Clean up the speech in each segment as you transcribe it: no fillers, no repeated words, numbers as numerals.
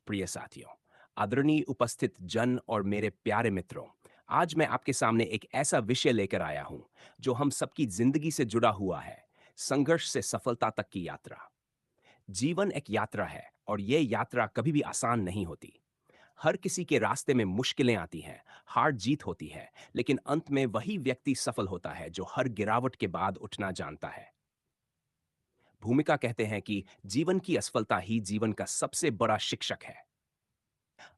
प्रिय साथियों, आदरणीय उपस्थित जन और मेरे प्यारे मित्रों, आज मैं आपके सामने एक ऐसा विषय लेकर आया हूं जो हम सबकी जिंदगी से जुड़ा हुआ है। संघर्ष से सफलता तक की यात्रा। जीवन एक यात्रा है और यह यात्रा कभी भी आसान नहीं होती। हर किसी के रास्ते में मुश्किलें आती हैं, हार जीत होती है, लेकिन अंत में वही व्यक्ति सफल होता है जो हर गिरावट के बाद उठना जानता है। भूमिका कहते हैं कि जीवन की असफलता ही जीवन का सबसे बड़ा शिक्षक है।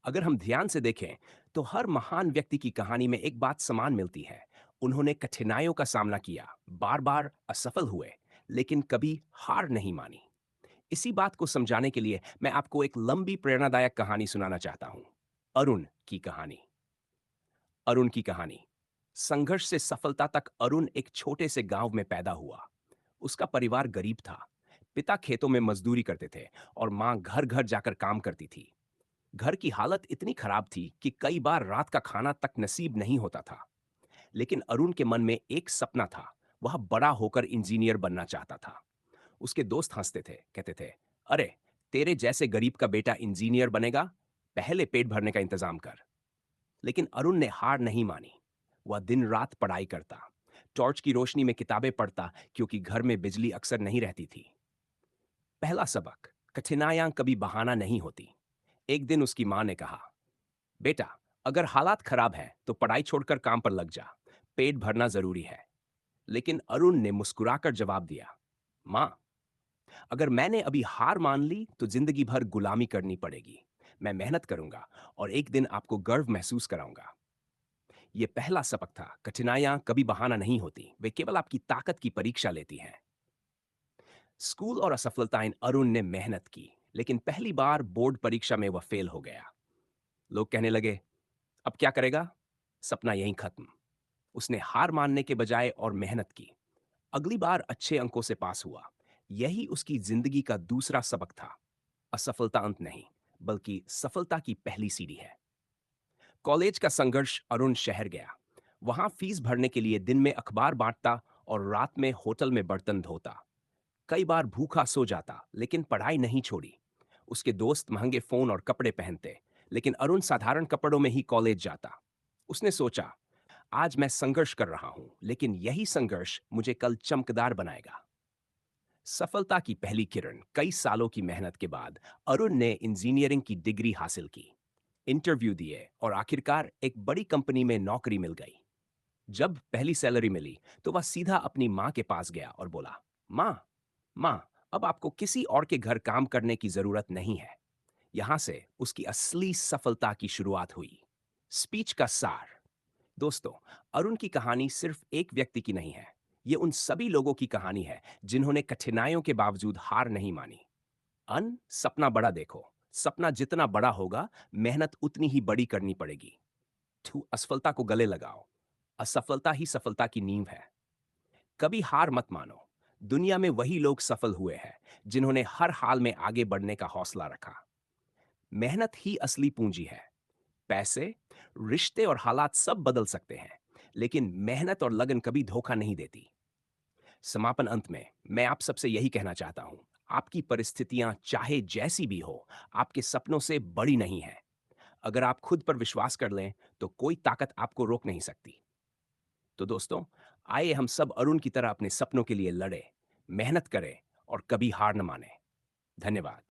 अगर हम ध्यान से देखें तो हर महान व्यक्ति की कहानी में एक बात समान मिलती है। उन्होंने कठिनाइयों का सामना किया, बार बार असफल हुए, लेकिन कभी हार नहीं मानी। इसी बात को समझाने के लिए मैं आपको एक लंबी प्रेरणादायक कहानी सुनाना चाहता हूं। अरुण की कहानी। अरुण की कहानी। संघर्ष से सफलता तक अरुण एक छोटे से गांव में पैदा हुआ। उसका परिवार गरीब था। पिता खेतों में मजदूरी करते थे और मां घर घर जाकर काम करती थी। घर की हालत इतनी खराब थी कि कई बार रात का खाना तक नसीब नहीं होता था। लेकिन अरुण के मन में एक सपना था। वह बड़ा होकर इंजीनियर बनना चाहता था। उसके दोस्त हंसते थे, कहते थे, अरे, तेरे जैसे गरीब का बेटा इंजीनियर बनेगा, पहले पेट भरने का इंतजाम कर। लेकिन अरुण ने हार नहीं मानी। वह दिन रात पढ़ाई करता, टॉर्च की रोशनी में किताबें पढ़ता, क्योंकि घर में बिजली अक्सर नहीं रहती थी। पहला सबक, कठिनाइयां कभी बहाना नहीं होती। एक दिन उसकी मां ने कहा, बेटा, अगर हालात खराब है तो पढ़ाई छोड़कर काम पर लग जा। पेट भरना जरूरी है। लेकिन अरुण ने मुस्कुराकर जवाब दिया, मां, अगर मैंने अभी हार मान ली तो जिंदगी भर गुलामी करनी पड़ेगी। मैं मेहनत करूंगा और एक दिन आपको गर्व महसूस कराऊंगा। यह पहला सबक था। कठिनाइयां कभी बहाना नहीं होती, वे केवल आपकी ताकत की परीक्षा लेती हैं। स्कूल और असफलताएं अरुण ने मेहनत की, लेकिन पहली बार बोर्ड परीक्षा में वह फेल हो गया। लोग कहने लगे, अब क्या करेगा? सपना यहीं खत्म। उसने हार मानने के बजाय और मेहनत की। अगली बार अच्छे अंकों से पास हुआ। यही उसकी जिंदगी का दूसरा सबक था। असफलता अंत नहीं, बल्कि सफलता की पहली सीढ़ी है। कॉलेज का संघर्ष। अरुण शहर गया। वहां फीस भरने के लिए दिन में अखबार बांटता और रात में होटल में बर्तन धोता। कई बार भूखा सो जाता, लेकिन पढ़ाई नहीं छोड़ी। उसके दोस्त महंगे फोन और कपड़े पहनते, लेकिन अरुण साधारण कपड़ों में ही कॉलेज जाता। उसने सोचा, आज मैं संघर्ष कर रहा हूं, लेकिन यही संघर्ष मुझे कल चमकदार बनाएगा। सफलता की पहली किरण। कई सालों की मेहनत के बाद अरुण ने इंजीनियरिंग की डिग्री हासिल की। इंटरव्यू दिए और आखिरकार एक बड़ी कंपनी में नौकरी मिल गई। जब पहली सैलरी मिली तो वह सीधा अपनी मां के पास गया और बोला, मां, मां, अब आपको किसी और के घर काम करने की जरूरत नहीं है। यहां से उसकी असली सफलता की शुरुआत हुई। स्पीच का सार। दोस्तों, अरुण की कहानी सिर्फ एक व्यक्ति की नहीं है। ये उन सभी लोगों की कहानी है जिन्होंने कठिनाइयों के बावजूद हार नहीं मानी। सपना बड़ा देखो। सपना जितना बड़ा होगा, मेहनत उतनी ही बड़ी करनी पड़ेगी। असफलता को गले लगाओ। असफलता ही सफलता की नींव है। कभी हार मत मानो। दुनिया में वही लोग सफल हुए हैं जिन्होंने हर हाल में आगे बढ़ने का हौसला रखा। मेहनत ही असली पूंजी है। पैसे, रिश्ते और हालात सब बदल सकते हैं, लेकिन मेहनत और लगन कभी धोखा नहीं देती। समापन अंत में मैं आप सबसे यही कहना चाहता हूं, आपकी परिस्थितियां चाहे जैसी भी हो, आपके सपनों से बड़ी नहीं है। अगर आप खुद पर विश्वास कर लें तो कोई ताकत आपको रोक नहीं सकती। तो दोस्तों, आइए हम सब अरुण की तरह अपने सपनों के लिए लड़े, मेहनत करें और कभी हार न माने। धन्यवाद।